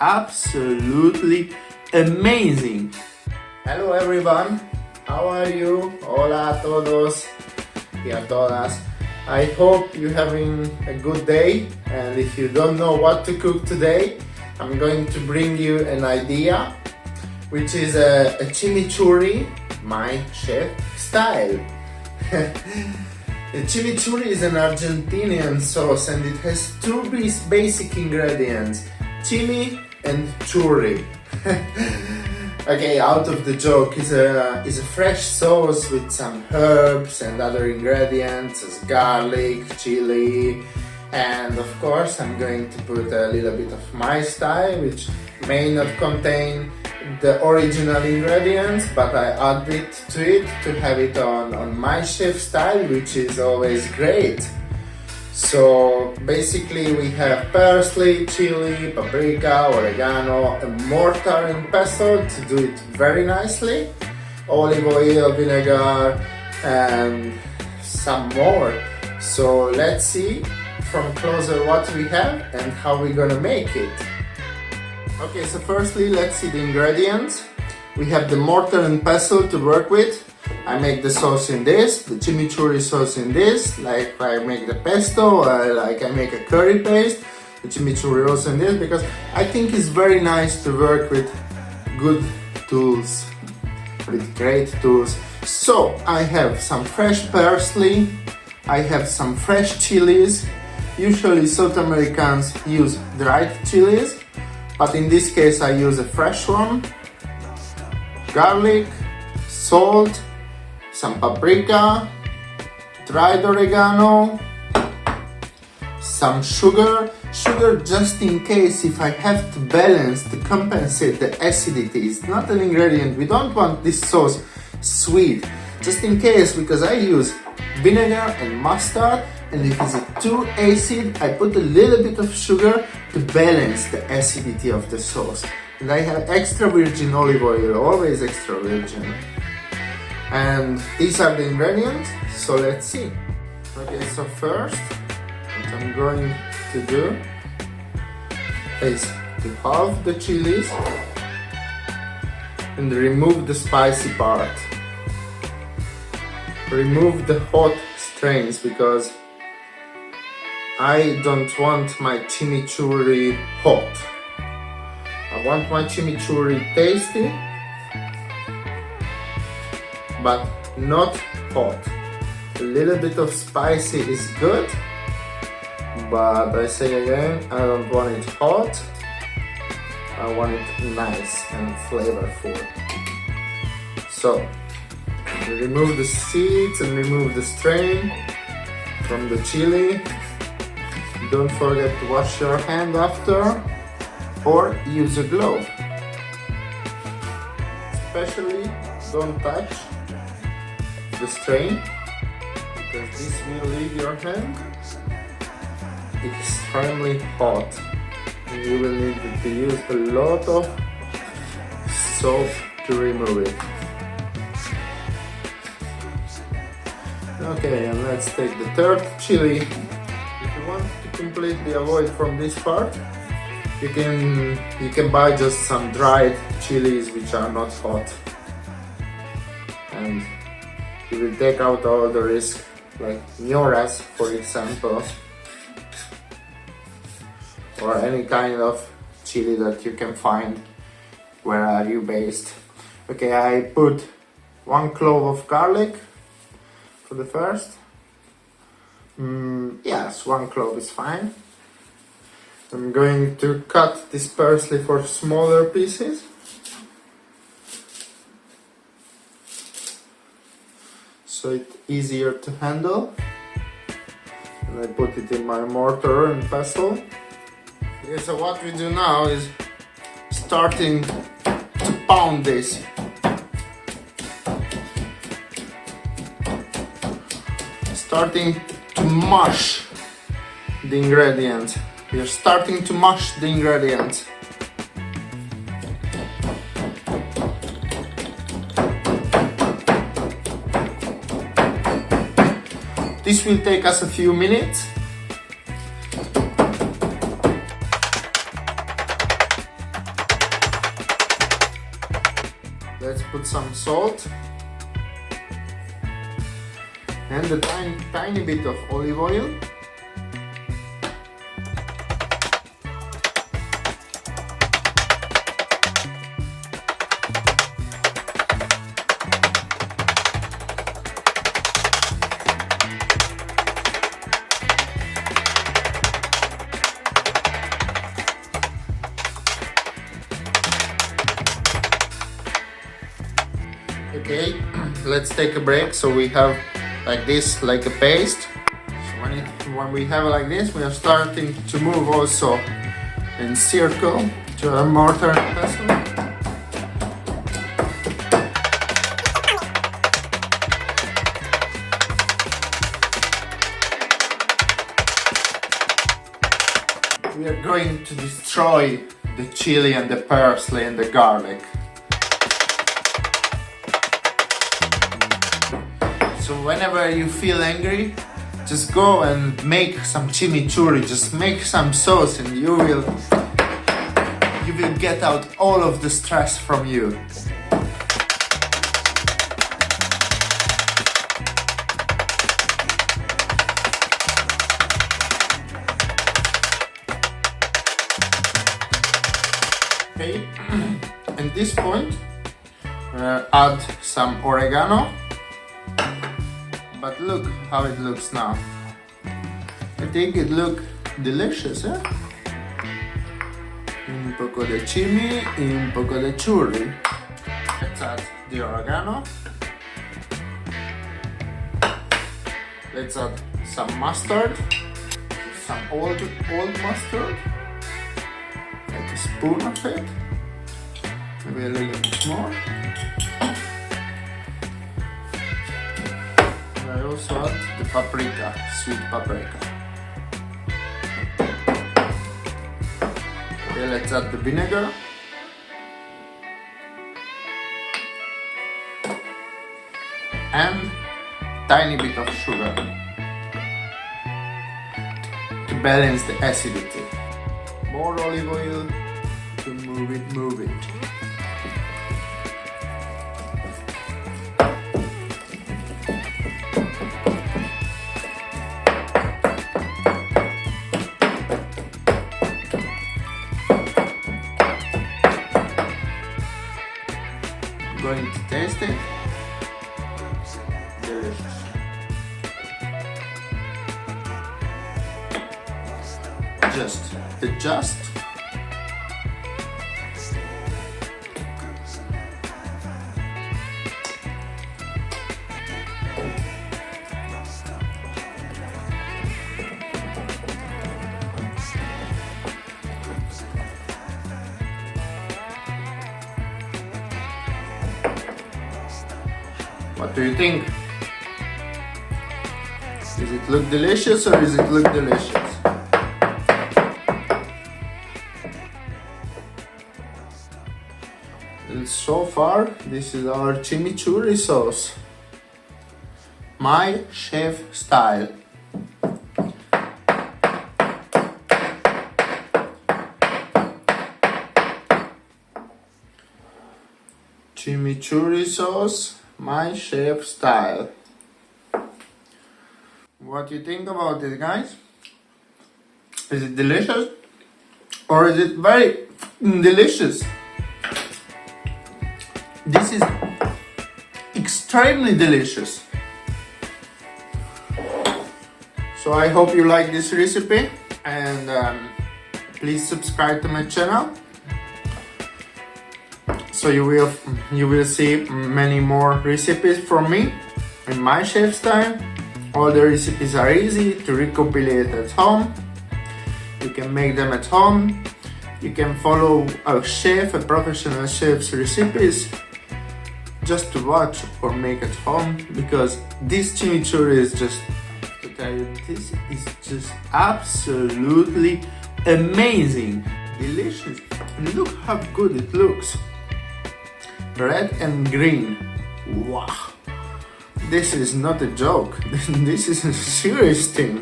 absolutely amazing. Hello everyone, how are you? Hola a todos y a todas. I hope you're having a good day, and if you don't know what to cook today, I'm going to bring you an idea, which is a chimichurri, my chef style. The chimichurri is an Argentinian sauce and it has two basic ingredients, chimi and churri. Okay, out of the joke, is a fresh sauce with some herbs and other ingredients as garlic, chili, and of course I'm going to put a little bit of my style, which may not contain the original ingredients, but I add it to have it on my chef style, which is always great. So basically we have parsley, chili, paprika, oregano, a mortar and pestle to do it very nicely, olive oil, vinegar, and some more. So let's see from closer what we have and how we're gonna make it. Okay, so firstly let's see the ingredients. We have the mortar and pestle to work with. I make the sauce in this, the chimichurri sauce in this, like I make the pesto, like I make a curry paste, the chimichurri also in this, because I think it's very nice to work with good tools, with great tools. So I have some fresh parsley, I have some fresh chilies. Usually South Americans use dried chilies, but in this case I use a fresh one, garlic, salt, some paprika, dried oregano, some sugar just in case if I have to balance, to compensate the acidity. It's not an ingredient, we don't want this sauce sweet, just in case, because I use vinegar and mustard, and if it's too acid I put a little bit of sugar to balance the acidity of the sauce. And I have extra virgin olive oil, always extra virgin. And these are the ingredients, so let's see. Okay, so first what I'm going to do is to halve the chilies and remove the spicy part. Remove the hot strains because I don't want my chimichurri hot. I want my chimichurri tasty, but not hot. A little bit of spicy is good, but I say again, I don't want it hot. I want it nice and flavorful. So, remove the seeds and remove the strain from the chili. Don't forget to wash your hand after or use a glove. Especially don't touch the strain because this will leave your hand extremely hot and you will need to use a lot of soap to remove it. Okay, and let's take the third chili. If you want to completely avoid from this part, you can buy just some dried chilies which are not hot. And you will take out all the risk, like ñoras, for example, or any kind of chili that you can find where are you based. Okay, I put 1 clove of garlic for the first. Yes, 1 clove is fine. I'm going to cut this parsley for smaller pieces. So it's easier to handle. And I put it in my mortar and pestle. Okay, so what we do now is starting to pound this. Starting to mash the ingredients. We are starting to mash the ingredients. This will take us a few minutes. Let's put some salt and a tiny bit of olive oil. Okay, let's take a break. So we have like this, like a paste. So when we have it like this, we are starting to move also in circle to a mortar and pestle. We are going to destroy the chili and the parsley and the garlic. So whenever you feel angry, just go and make some chimichurri, just make some sauce and you will get out all of the stress from you. Okay, at this point, add some oregano. But look how it looks now. I think it looks delicious, eh? Un poco de chimi y un poco de churri. Let's add the oregano. Let's add some mustard, some old mustard, like a spoon of it, maybe a little bit more. I also add the paprika, sweet paprika. Okay, let's add the vinegar. And tiny bit of sugar to balance the acidity. More olive oil to move it. Going to taste it. Delicious. Just. What do you think? Does it look delicious or does it look delicious? And so far, this is our chimichurri sauce. My chef style. Chimichurri sauce. My chef style. What do you think about it, guys? Is it delicious? Or is it very delicious? This is extremely delicious. So I hope you like this recipe and please subscribe to my channel. So you will see many more recipes from me in my chef style. All the recipes are easy to recopilate at home. You can make them at home. You can follow a professional chef's recipes just to watch or make at home, because this chimichurri is just, to tell you, this is just absolutely amazing, delicious. And look how good it looks. Red and green. Wow. This is not a joke. This is a serious thing.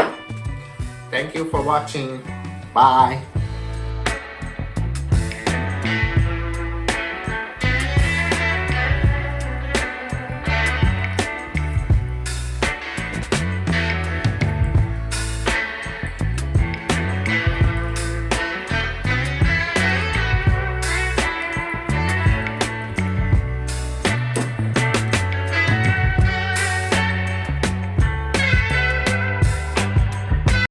Thank you for watching. Bye.